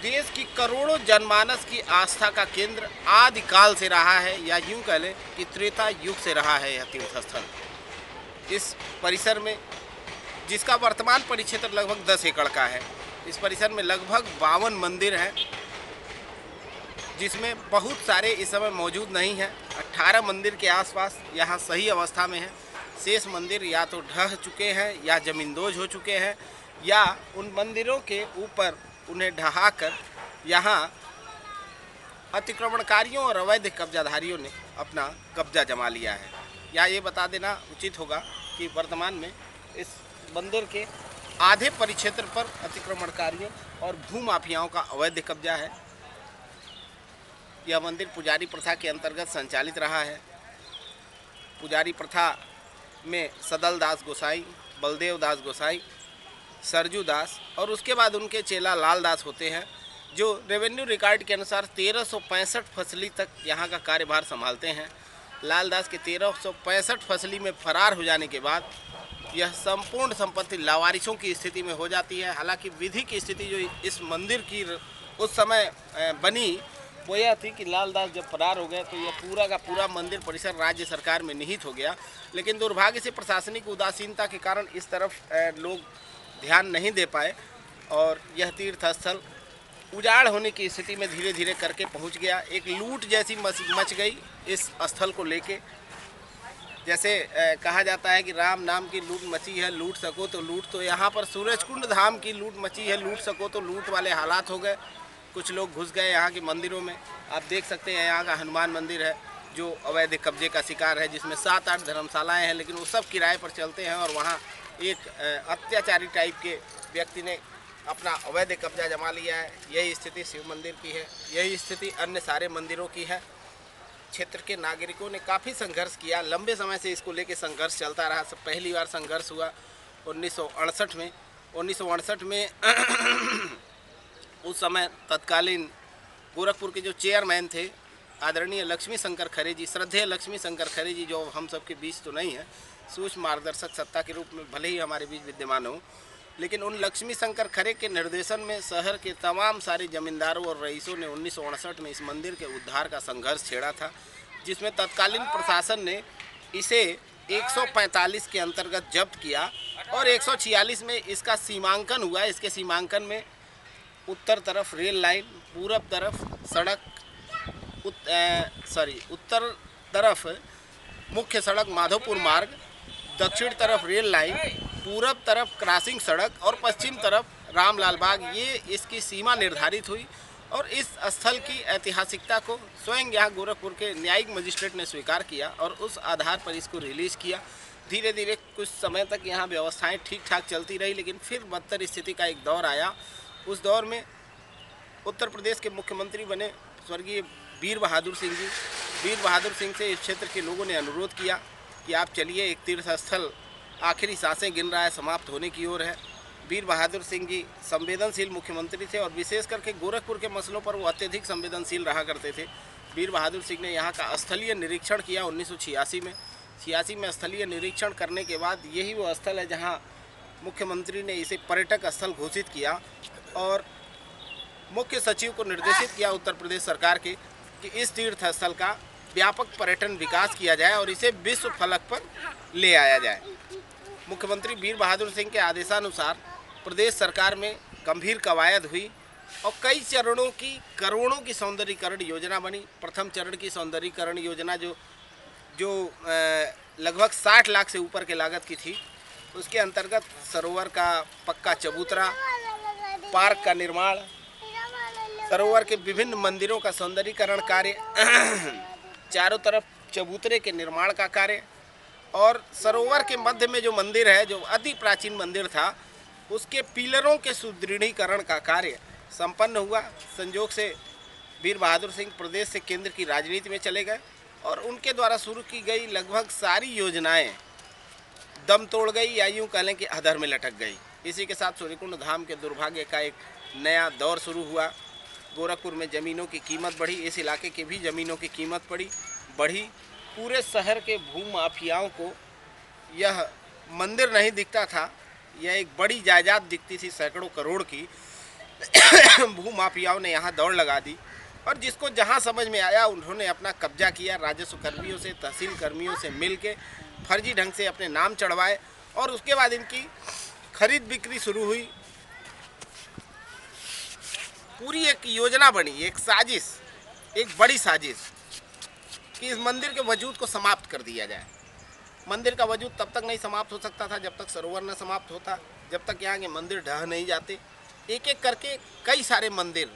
देश की करोड़ों जनमानस की आस्था का केंद्र आदिकाल से रहा है, या यूं कह लें कि त्रेता युग से रहा है यह तीर्थ स्थल। इस परिसर में, जिसका वर्तमान परिक्षेत्र लगभग 10 एकड़ का है, इस परिसर में लगभग 52 मंदिर हैं, जिसमें बहुत सारे इस समय मौजूद नहीं हैं। 18 मंदिर के आसपास यहाँ सही अवस्था में हैं। शेष मंदिर या तो ढह चुके हैं या जमींदोज हो चुके हैं, या उन मंदिरों के ऊपर उन्हें ढहाकर यहाँ अतिक्रमणकारियों और अवैध कब्जाधारियों ने अपना कब्जा जमा लिया है। या ये बता देना उचित होगा कि वर्तमान में इस मंदिर के आधे परिक्षेत्र पर अतिक्रमणकारियों और भूमाफियाओं का अवैध कब्जा है। यह मंदिर पुजारी प्रथा के अंतर्गत संचालित रहा है। पुजारी प्रथा में सदल दास गोसाई, बलदेव दास गोसाई, सरजू दास और उसके बाद उनके चेला लाल दास होते हैं, जो रेवेन्यू रिकॉर्ड के अनुसार 1365 फसली तक यहाँ का कार्यभार संभालते हैं। लाल दास के 1365 फसली में फरार हो जाने के बाद यह संपूर्ण संपत्ति लावारिसों की स्थिति में हो जाती है। हालांकि विधि की स्थिति जो इस मंदिर की उस समय बनी वो यह थी कि लाल दास जब फरार हो गए तो यह पूरा का पूरा मंदिर परिसर राज्य सरकार में निहित हो गया। लेकिन दुर्भाग्य से प्रशासनिक उदासीनता के कारण इस तरफ लोग ध्यान नहीं दे पाए और यह तीर्थ स्थल उजाड़ होने की स्थिति में धीरे धीरे करके पहुंच गया। एक लूट जैसी मच गई इस स्थल को लेके। जैसे कहा जाता है कि राम नाम की लूट मची है, लूट सको तो लूट, तो यहाँ पर सूरजकुंड धाम की लूट मची है, लूट सको तो लूट वाले हालात हो गए। कुछ लोग घुस गए यहाँ के मंदिरों में। आप देख सकते हैं यहाँ का हनुमान मंदिर है जो अवैध कब्जे का शिकार है, जिसमें 7-8 धर्मशालाएँ हैं, लेकिन वो सब किराए पर चलते हैं और वहाँ एक अत्याचारी टाइप के व्यक्ति ने अपना अवैध कब्जा जमा लिया है। यही स्थिति शिव मंदिर की है, यही स्थिति अन्य सारे मंदिरों की है। क्षेत्र के नागरिकों ने काफ़ी संघर्ष किया, लंबे समय से इसको लेके संघर्ष चलता रहा। सब पहली बार संघर्ष हुआ 1968 में। 1968 में उस समय तत्कालीन गोरखपुर के जो चेयरमैन थे आदरणीय लक्ष्मी शंकर खरे जी, श्रद्धेय लक्ष्मी शंकर खरे जी, जो हम सब के बीच तो नहीं है, सूक्ष्म मार्गदर्शक सत्ता के रूप में भले ही हमारे बीच विद्यमान हो, लेकिन उन लक्ष्मी शंकर खरे के निर्देशन में शहर के तमाम सारे जमींदारों और रईसों ने 1959 में इस मंदिर के उद्धार का संघर्ष छेड़ा था, जिसमें तत्कालीन प्रशासन ने इसे 145 के अंतर्गत जब्त किया और 146 में इसका सीमांकन हुआ। इसके सीमांकन में उत्तर तरफ रेल लाइन, पूरब तरफ सड़क, उत्तर तरफ मुख्य सड़क माधोपुर मार्ग, दक्षिण तरफ रेल लाइन, पूरब तरफ क्रॉसिंग सड़क और पश्चिम तरफ रामलाल बाग, ये इसकी सीमा निर्धारित हुई। और इस स्थल की ऐतिहासिकता को स्वयं यहाँ गोरखपुर के न्यायिक मजिस्ट्रेट ने स्वीकार किया और उस आधार पर इसको रिलीज़ किया। धीरे धीरे कुछ समय तक यहाँ व्यवस्थाएं ठीक ठाक चलती रही, लेकिन फिर बदतर स्थिति का एक दौर आया। उस दौर में उत्तर प्रदेश के मुख्यमंत्री बने स्वर्गीय वीर बहादुर सिंह जी। वीर बहादुर सिंह से इस क्षेत्र के लोगों ने अनुरोध किया कि आप चलिए, एक तीर्थ स्थल आखिरी सांसें गिन रहा है, समाप्त होने की ओर है। वीर बहादुर सिंह जी संवेदनशील मुख्यमंत्री थे और विशेष करके गोरखपुर के मसलों पर वो अत्यधिक संवेदनशील रहा करते थे। वीर बहादुर सिंह ने यहाँ का स्थलीय निरीक्षण किया 1986 में। 86 में स्थलीय निरीक्षण करने के बाद यही वो स्थल है जहाँ मुख्यमंत्री ने इसे पर्यटक स्थल घोषित किया और मुख्य सचिव को निर्देशित किया उत्तर प्रदेश सरकार के कि इस तीर्थ स्थल का व्यापक पर्यटन विकास किया जाए और इसे विश्व फलक पर ले आया जाए। मुख्यमंत्री वीर बहादुर सिंह के आदेशानुसार प्रदेश सरकार में गंभीर कवायद हुई और कई चरणों की करोड़ों की सौंदर्यीकरण योजना बनी। प्रथम चरण की सौंदर्यीकरण योजना जो लगभग 60 लाख से ऊपर के लागत की थी, उसके अंतर्गत सरोवर का पक्का चबूतरा, पार्क का निर्माण, सरोवर के विभिन्न मंदिरों का सौंदर्यीकरण कार्य, चारों तरफ चबूतरे के निर्माण का कार्य और सरोवर के मध्य में जो मंदिर है, जो अति प्राचीन मंदिर था, उसके पिलरों के सुदृढ़ीकरण का कार्य संपन्न हुआ। संयोग से वीर बहादुर सिंह प्रदेश से केंद्र की राजनीति में चले गए और उनके द्वारा शुरू की गई लगभग सारी योजनाएं दम तोड़ गई या यूँ कह लें कि अधर में लटक गई। इसी के साथ सूर्यकुंड धाम के दुर्भाग्य का एक नया दौर शुरू हुआ। गोरखपुर में ज़मीनों की कीमत बढ़ी, इस इलाके की भी ज़मीनों की कीमत बढ़ी। पूरे शहर के भूमाफियाओं को यह मंदिर नहीं दिखता था, यह एक बड़ी जायदाद दिखती थी सैकड़ों करोड़ की भू माफियाओं ने यहाँ दौड़ लगा दी और जिसको जहाँ समझ में आया उन्होंने अपना कब्जा किया। राजस्व कर्मियों से, तहसील कर्मियों से मिल के फर्जी ढंग से अपने नाम चढ़वाए और उसके बाद इनकी खरीद बिक्री शुरू हुई। पूरी एक योजना बनी, एक साजिश, एक बड़ी साजिश कि इस मंदिर के वजूद को समाप्त कर दिया जाए। मंदिर का वजूद तब तक नहीं समाप्त हो सकता था जब तक सरोवर न समाप्त होता, जब तक यहाँ के मंदिर ढह नहीं जाते। एक एक करके कई सारे मंदिर,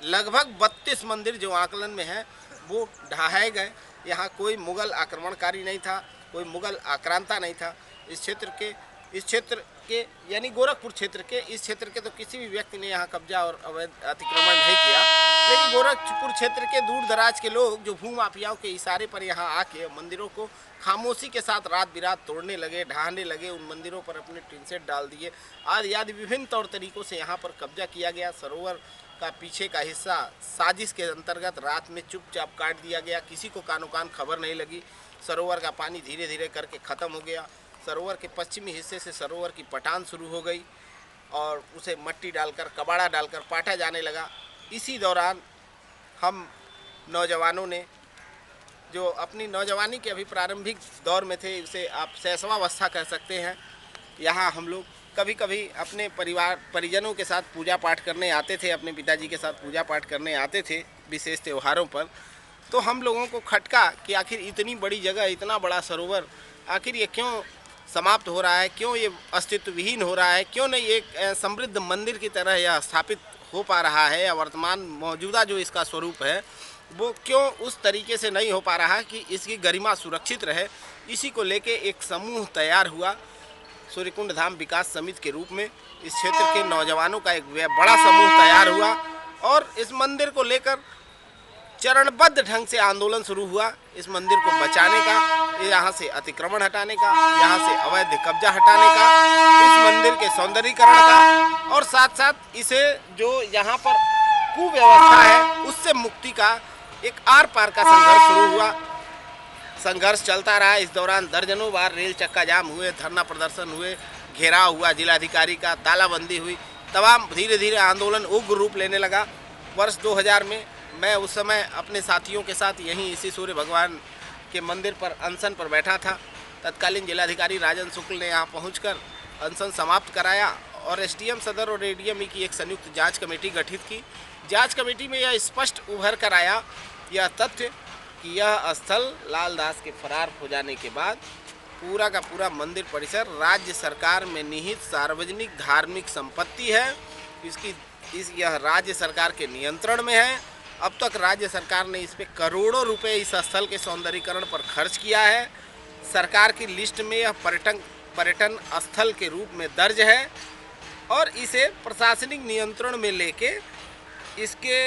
लगभग 32 मंदिर जो आकलन में है वो ढहाए गए। यहाँ कोई मुगल आक्रमणकारी नहीं था, कोई मुगल आक्रांता नहीं था। इस क्षेत्र के यानी गोरखपुर क्षेत्र के इस क्षेत्र के तो किसी भी व्यक्ति ने यहाँ कब्जा और अवैध अतिक्रमण नहीं किया, लेकिन गोरखपुर क्षेत्र के दूर दराज के लोग जो भू माफियाओं के इशारे पर यहाँ आके मंदिरों को खामोशी के साथ रात बिरात तोड़ने लगे, ढहाने लगे, उन मंदिरों पर अपने टिन सेट डाल दिए, आदि आदि विभिन्न तौर तरीकों से यहाँ पर कब्जा किया गया। सरोवर का पीछे का हिस्सा साजिश के अंतर्गत रात में चुपचाप काट दिया गया, किसी को कानो कान खबर नहीं लगी। सरोवर का पानी धीरे धीरे करके ख़त्म हो गया। सरोवर के पश्चिमी हिस्से से सरोवर की पटान शुरू हो गई और उसे मट्टी डालकर, कबाड़ा डालकर पाटा जाने लगा। इसी दौरान हम नौजवानों ने, जो अपनी नौजवानी के अभी प्रारंभिक दौर में थे, इसे आप शैशवावस्था कह सकते हैं, यहाँ हम लोग कभी कभी अपने परिजनों के साथ पूजा पाठ करने आते थे, अपने पिताजी के साथ पूजा पाठ करने आते थे विशेष त्योहारों पर। तो हम लोगों को खटका कि आखिर इतनी बड़ी जगह, इतना बड़ा सरोवर, आखिर ये क्यों समाप्त हो रहा है, क्यों ये अस्तित्व विहीन हो रहा है, क्यों नहीं एक समृद्ध मंदिर की तरह यह स्थापित हो पा रहा है, या वर्तमान मौजूदा जो इसका स्वरूप है वो क्यों उस तरीके से नहीं हो पा रहा कि इसकी गरिमा सुरक्षित रहे। इसी को लेके एक समूह तैयार हुआ सूर्यकुंड धाम विकास समिति के रूप में। इस क्षेत्र के नौजवानों का एक बड़ा समूह तैयार हुआ और इस मंदिर को लेकर चरणबद्ध ढंग से आंदोलन शुरू हुआ। इस मंदिर को बचाने का, यहाँ से अतिक्रमण हटाने का, यहाँ से अवैध कब्जा हटाने का, इस मंदिर के सौंदर्यीकरण का और साथ साथ इसे जो यहाँ पर कुव्यवस्था है उससे मुक्ति का एक आर पार का संघर्ष शुरू हुआ। संघर्ष चलता रहा। इस दौरान दर्जनों बार रेल चक्का जाम हुए, धरना प्रदर्शन हुए, घेराव हुआ जिलाधिकारी का, तालाबंदी हुई। तमाम धीरे धीरे आंदोलन उग्र रूप लेने लगा। वर्ष 2000 में मैं उस समय अपने साथियों के साथ यहीं इसी सूर्य भगवान के मंदिर पर अनशन पर बैठा था। तत्कालीन जिलाधिकारी राजन शुक्ल ने यहाँ पहुंचकर अनशन समाप्त कराया और एसडीएम सदर और एडीएम की एक संयुक्त जांच कमेटी गठित की। जांच कमेटी में यह स्पष्ट उभर कर आया यह तथ्य कि यह स्थल लाल दास के फरार हो जाने के बाद पूरा का पूरा मंदिर परिसर राज्य सरकार में निहित सार्वजनिक धार्मिक संपत्ति है। यह राज्य सरकार के नियंत्रण में है। अब तक राज्य सरकार ने इस पे करोड़ों रुपए इस स्थल के सौंदर्यीकरण पर खर्च किया है। सरकार की लिस्ट में यह पर्यटन स्थल के रूप में दर्ज है और इसे प्रशासनिक नियंत्रण में लेके इसके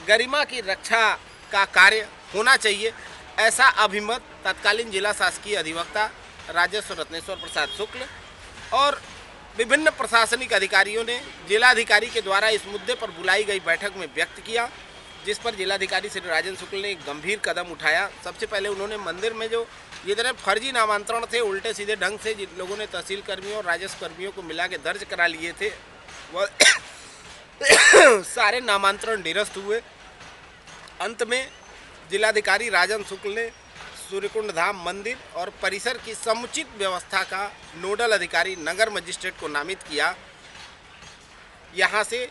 गरिमा की रक्षा का कार्य होना चाहिए, ऐसा अभिमत तत्कालीन जिला शासकीय अधिवक्ता राजस्व रत्नेश्वर प्रसाद शुक्ल और विभिन्न प्रशासनिक अधिकारियों ने जिलाधिकारी के द्वारा इस मुद्दे पर बुलाई गई बैठक में व्यक्त किया, जिस पर जिलाधिकारी श्री राजन शुक्ल ने एक गंभीर कदम उठाया। सबसे पहले उन्होंने मंदिर में जो जितने फर्जी नामांतरण थे, उल्टे सीधे ढंग से जिन लोगों ने तहसील कर्मियों और राजस्व कर्मियों को मिला के दर्ज करा लिए थे, वह सारे नामांतरण निरस्त हुए। अंत में जिलाधिकारी राजन शुक्ल ने सूर्यकुंड धाम मंदिर और परिसर की समुचित व्यवस्था का नोडल अधिकारी नगर मजिस्ट्रेट को नामित किया। यहाँ से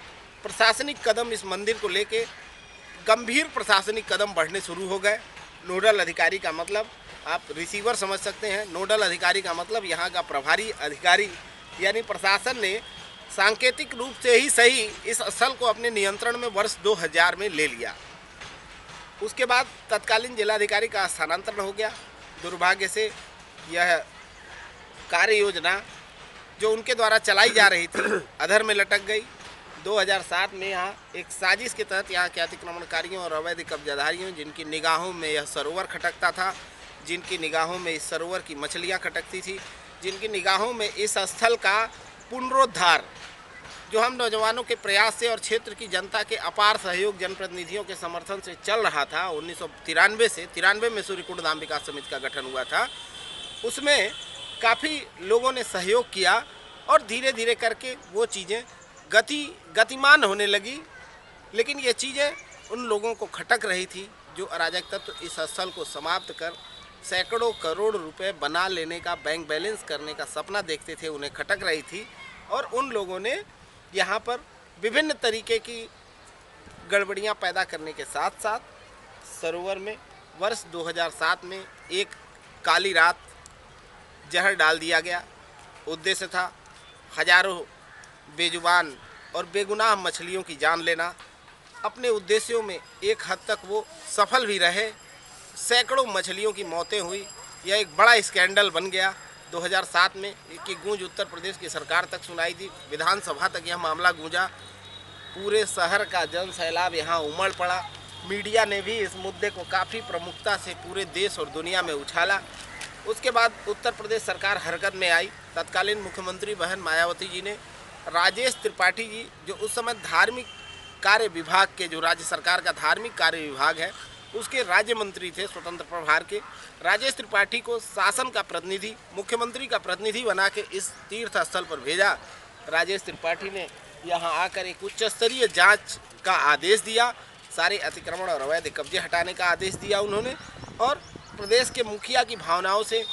प्रशासनिक कदम इस मंदिर को लेके गंभीर प्रशासनिक कदम बढ़ने शुरू हो गए। नोडल अधिकारी का मतलब आप रिसीवर समझ सकते हैं। नोडल अधिकारी का मतलब यहाँ का प्रभारी अधिकारी, यानी प्रशासन ने सांकेतिक रूप से ही सही इस स्थल को अपने नियंत्रण में वर्ष 2000 में ले लिया। उसके बाद तत्कालीन जिलाधिकारी का स्थानांतरण हो गया। दुर्भाग्य से यह कार्य योजना जो उनके द्वारा चलाई जा रही थी अधर में लटक गई। 2007 में यहाँ एक साजिश के तहत यहाँ के अतिक्रमणकारियों और अवैध कब्जाधारियों, जिनकी निगाहों में यह सरोवर खटकता था, जिनकी निगाहों में इस सरोवर की मछलियाँ खटकती थी, जिनकी निगाहों में इस स्थल का पुनरुद्धार जो हम नौजवानों के प्रयास से और क्षेत्र की जनता के अपार सहयोग, जनप्रतिनिधियों के समर्थन से चल रहा था। 1993 से 93 में सूर्यकुंड धाम विकास समिति का गठन हुआ था। उसमें काफ़ी लोगों ने सहयोग किया और धीरे धीरे करके वो चीज़ें गतिमान होने लगी लेकिन ये चीज़ें उन लोगों को खटक रही थी जो अराजक तत्व इस स्थल को समाप्त कर सैकड़ों करोड़ रुपए बना लेने का, बैंक बैलेंस करने का सपना देखते थे, उन्हें खटक रही थी। और उन लोगों ने यहाँ पर विभिन्न तरीके की गड़बड़ियाँ पैदा करने के साथ साथ सरोवर में वर्ष 2007 में एक काली रात जहर डाल दिया गया। उद्देश्य था हजारों बेजुबान और बेगुनाह मछलियों की जान लेना। अपने उद्देश्यों में एक हद तक वो सफल भी रहे। सैकड़ों मछलियों की मौतें हुई। यह एक बड़ा स्कैंडल बन गया 2007 में, की गूंज उत्तर प्रदेश की सरकार तक सुनाई दी, विधानसभा तक यह मामला गूंजा, पूरे शहर का जन सैलाब यहाँ उमड़ पड़ा। मीडिया ने भी इस मुद्दे को काफ़ी प्रमुखता से पूरे देश और दुनिया में उछाला। उसके बाद उत्तर प्रदेश सरकार हरकत में आई। तत्कालीन मुख्यमंत्री बहन मायावती जी ने राजेश त्रिपाठी जी, जो उस समय धार्मिक कार्य विभाग के, जो राज्य सरकार का धार्मिक कार्य विभाग है, उसके राज्य मंत्री थे स्वतंत्र प्रभार के, राजेश त्रिपाठी को शासन का प्रतिनिधि, मुख्यमंत्री का प्रतिनिधि बना के इस तीर्थ स्थल पर भेजा। राजेश त्रिपाठी ने यहाँ आकर एक उच्च स्तरीय जांच का आदेश दिया, सारे अतिक्रमण और अवैध कब्जे हटाने का आदेश दिया उन्होंने, और प्रदेश के मुखिया की भावनाओं से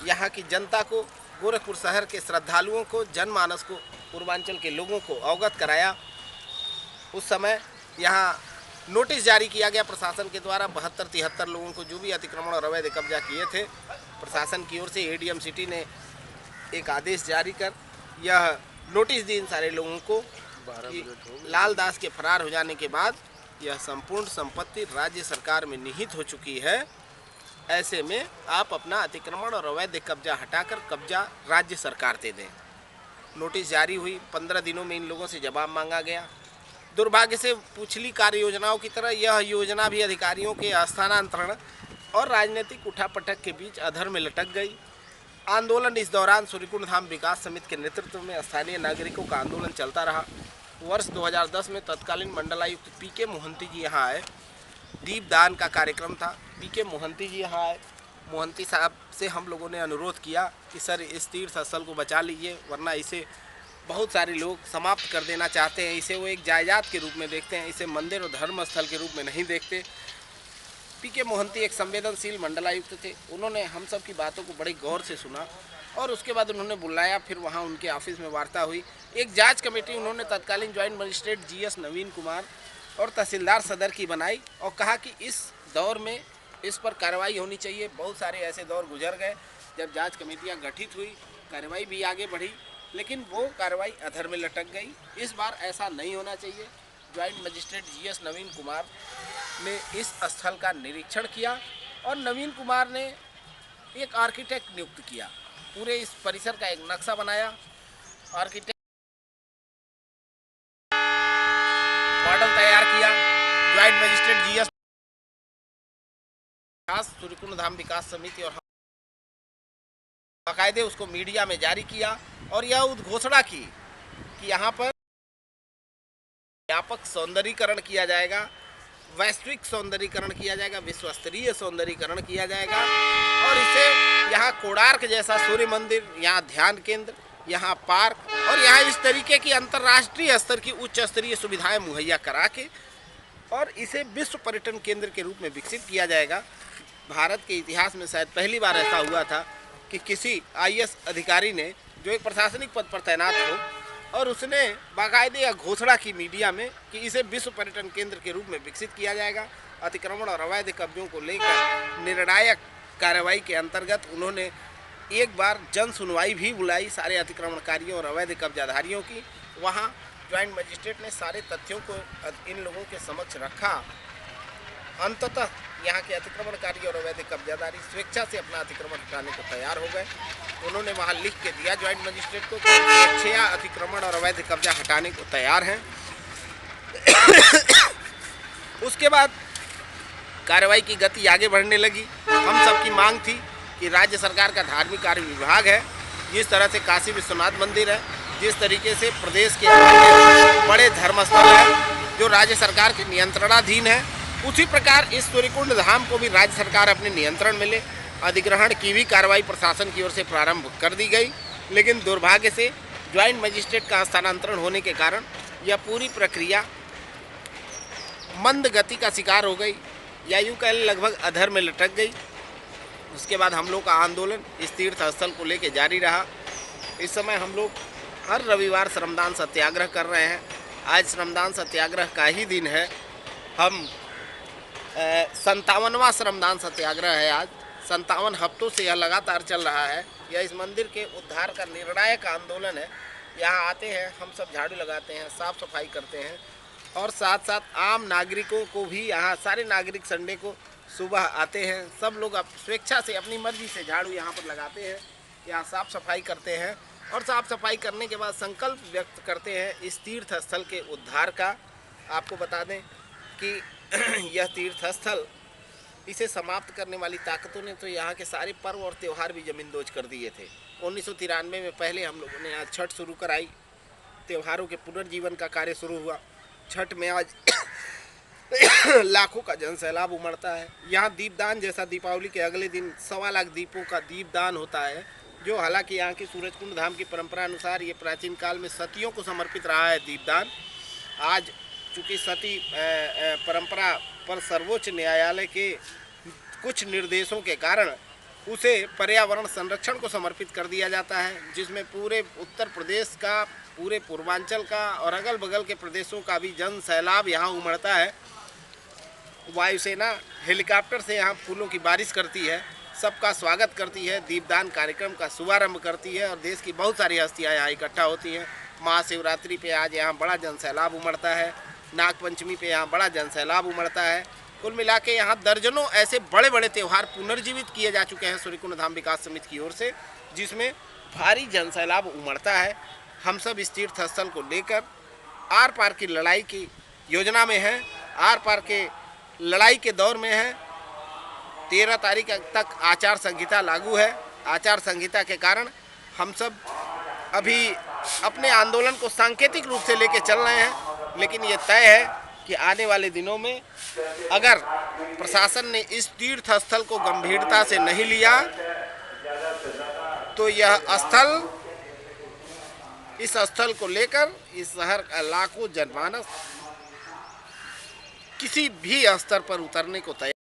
यहाँ की जनता को, गोरखपुर शहर के श्रद्धालुओं को, जनमानस को, पूर्वांचल के लोगों को अवगत कराया। उस समय यहाँ नोटिस जारी किया गया प्रशासन के द्वारा 72-73 लोगों को, जो भी अतिक्रमण और अवैध कब्जा किए थे। प्रशासन की ओर से एडीएम सिटी ने एक आदेश जारी कर यह नोटिस दी इन सारे लोगों को कि लाल दास के फरार हो जाने के बाद यह संपूर्ण संपत्ति राज्य सरकार में निहित हो चुकी है। ऐसे में आप अपना अतिक्रमण और अवैध कब्जा हटाकर कब्जा राज्य सरकार दे दें। नोटिस जारी हुई। 15 दिनों में इन लोगों से जवाब मांगा गया। दुर्भाग्य से पिछली कार्य योजनाओं की तरह यह योजना भी अधिकारियों के स्थानांतरण और राजनीतिक उठापटक के बीच अधर में लटक गई। आंदोलन इस दौरान सूर्यकुंड धाम विकास समिति के नेतृत्व में स्थानीय नागरिकों का आंदोलन चलता रहा। वर्ष 2010 में तत्कालीन मंडलायुक्त पीके मोहंती जी यहाँ आए। दीपदान का कार्यक्रम था। पीके मोहंती जी यहाँ आए। मोहंती साहब से हम लोगों ने अनुरोध किया कि सर, इस तीर्थ स्थल को बचा लीजिए, वरना इसे बहुत सारे लोग समाप्त कर देना चाहते हैं। इसे वो एक जायदाद के रूप में देखते हैं, इसे मंदिर और धर्म स्थल के रूप में नहीं देखते। पीके मोहंती एक संवेदनशील मंडलायुक्त थे। उन्होंने हम सब की बातों को बड़े गौर से सुना और उसके बाद उन्होंने बुलाया। फिर वहाँ उनके ऑफिस में वार्ता हुई। एक जांच कमेटी उन्होंने तत्कालीन ज्वाइंट मजिस्ट्रेट जीएस नवीन कुमार और तहसीलदार सदर की बनाई और कहा कि इस दौर में इस पर कार्रवाई होनी चाहिए। बहुत सारे ऐसे दौर गुजर गए जब जांच कमेटियां गठित हुई, कार्रवाई भी आगे बढ़ी, लेकिन वो कार्रवाई अधर में लटक गई। इस बार ऐसा नहीं होना चाहिए। ज्वाइंट मजिस्ट्रेट जीएस नवीन कुमार ने इस स्थल का निरीक्षण किया और नवीन कुमार ने एक आर्किटेक्ट नियुक्त किया। पूरे इस परिसर का एक नक्शा बनाया। आर्किटेक्ट मॉडल तैयार किया। ज्वाइंट मजिस्ट्रेट जीएस सूर्यकुंड धाम विकास समिति और बाकायदे उसको मीडिया में जारी किया और यह उद्घोषणा की कि यहाँ पर व्यापक सौंदर्यीकरण किया जाएगा, वैश्विक सौंदर्यीकरण किया जाएगा, विश्व-स्तरीय सौंदर्यीकरण किया जाएगा और इसे यहाँ कोणार्क जैसा सूर्य मंदिर, यहाँ ध्यान केंद्र, यहाँ पार्क और यहाँ इस तरीके की अंतर्राष्ट्रीय स्तर की उच्च स्तरीय सुविधाएं मुहैया करा के और इसे विश्व पर्यटन केंद्र के रूप में विकसित किया जाएगा। भारत के इतिहास में शायद पहली बार ऐसा हुआ था कि किसी आईएएस अधिकारी ने, जो एक प्रशासनिक पद पर तैनात हो, और उसने बाकायदे यह घोषणा की मीडिया में कि इसे विश्व पर्यटन केंद्र के रूप में विकसित किया जाएगा। अतिक्रमण और अवैध कब्जों को लेकर निर्णायक कार्रवाई के अंतर्गत उन्होंने एक बार जन सुनवाई भी बुलाई सारे अतिक्रमणकारियों और अवैध कब्जाधारियों की। वहाँ ज्वाइंट मजिस्ट्रेट ने सारे तथ्यों को इन लोगों के समक्ष रखा। अंततः यहाँ के अतिक्रमणकारी और अवैध कब्जादारी स्वेच्छा से अपना अतिक्रमण हटाने को तैयार हो गए। उन्होंने वहाँ लिख के दिया ज्वाइंट मजिस्ट्रेट को कि स्वेच्छा अतिक्रमण और अवैध कब्जा हटाने को तैयार हैं। उसके बाद कार्रवाई की गति आगे बढ़ने लगी। हम सबकी मांग थी कि राज्य सरकार का धार्मिक कार्य विभाग है, जिस तरह से काशी विश्वनाथ मंदिर है, जिस तरीके से प्रदेश के बड़े धर्मस्थल हैं जो राज्य सरकार के नियंत्रणाधीन है, उसी प्रकार इस सूर्यकुंड धाम को भी राज्य सरकार अपने नियंत्रण में ले। अधिग्रहण की भी कार्रवाई प्रशासन की ओर से प्रारंभ कर दी गई, लेकिन दुर्भाग्य से ज्वाइंट मजिस्ट्रेट का स्थानांतरण होने के कारण यह पूरी प्रक्रिया मंद गति का शिकार हो गई, या यूँ कह लें लगभग अधर में लटक गई। उसके बाद हम लोग का आंदोलन इस तीर्थ स्थल को लेकर जारी रहा। इस समय हम लोग हर रविवार श्रमदान सत्याग्रह कर रहे हैं। आज श्रमदान सत्याग्रह का ही दिन है। हम 57वां श्रमदान सत्याग्रह है। आज 57 हफ्तों से यह लगातार चल रहा है। यह इस मंदिर के उद्धार का निर्णायक आंदोलन है। यहाँ आते हैं, हम सब झाड़ू लगाते हैं, साफ सफाई करते हैं, और साथ साथ आम नागरिकों को भी, यहाँ सारे नागरिक संडे को सुबह आते हैं। सब लोग स्वेच्छा से अपनी मर्जी से झाड़ू यहाँ पर लगाते हैं, यहाँ साफ सफाई करते हैं, और साफ सफाई करने के बाद संकल्प व्यक्त करते हैं इस तीर्थ स्थल के उद्धार का। आपको बता दें कि यह तीर्थ स्थल, इसे समाप्त करने वाली ताकतों ने तो यहाँ के सारे पर्व और त्यौहार भी जमींदोज कर दिए थे। 1993 में पहले हम लोगों ने यहाँ छठ शुरू कराई, त्योहारों के पुनर्जीवन का कार्य शुरू हुआ। छठ में आज लाखों का जन सैलाब उमड़ता है। यहाँ दीपदान जैसा दीपावली के अगले दिन 1.25 लाख दीपों का दीपदान होता है, जो हालांकि यहाँ की सूरजकुंड धाम की परंपरा अनुसार ये प्राचीन काल में सतियों को समर्पित रहा है दीपदान। आज चूँकि सती परंपरा पर सर्वोच्च न्यायालय के कुछ निर्देशों के कारण उसे पर्यावरण संरक्षण को समर्पित कर दिया जाता है, जिसमें पूरे उत्तर प्रदेश का, पूरे पूर्वांचल का और अगल बगल के प्रदेशों का भी जन सैलाब यहाँ उमड़ता है। वायुसेना हेलीकॉप्टर से यहाँ फूलों की बारिश करती है, सबका स्वागत करती है, दीपदान कार्यक्रम का शुभारंभ करती है, और देश की बहुत सारी हस्तियाँ यहाँ इकट्ठा होती हैं। महाशिवरात्रि पे आज यहाँ बड़ा जन सैलाब उमड़ता है। नागपंचमी पे यहाँ बड़ा जन सैलाब उमड़ता है। कुल मिला के यहाँ दर्जनों ऐसे बड़े बड़े त्यौहार पुनर्जीवित किए जा चुके हैं सूर्यकुंड धाम विकास समिति की ओर से, जिसमें भारी जन सैलाब उमड़ता है। हम सब इस तीर्थ स्थल को लेकर आर पार की लड़ाई की योजना में हैं, आर पार के लड़ाई के दौर में हैं। 13 तारीख तक आचार संहिता लागू है। आचार संहिता के कारण हम सब अभी अपने आंदोलन को सांकेतिक रूप से लेके चल रहे हैं, लेकिन ये तय है कि आने वाले दिनों में अगर प्रशासन ने इस तीर्थ स्थल को गंभीरता से नहीं लिया तो यह स्थल, इस स्थल को लेकर इस शहर का लाखों जनमानस किसी भी स्तर पर उतरने को तैयार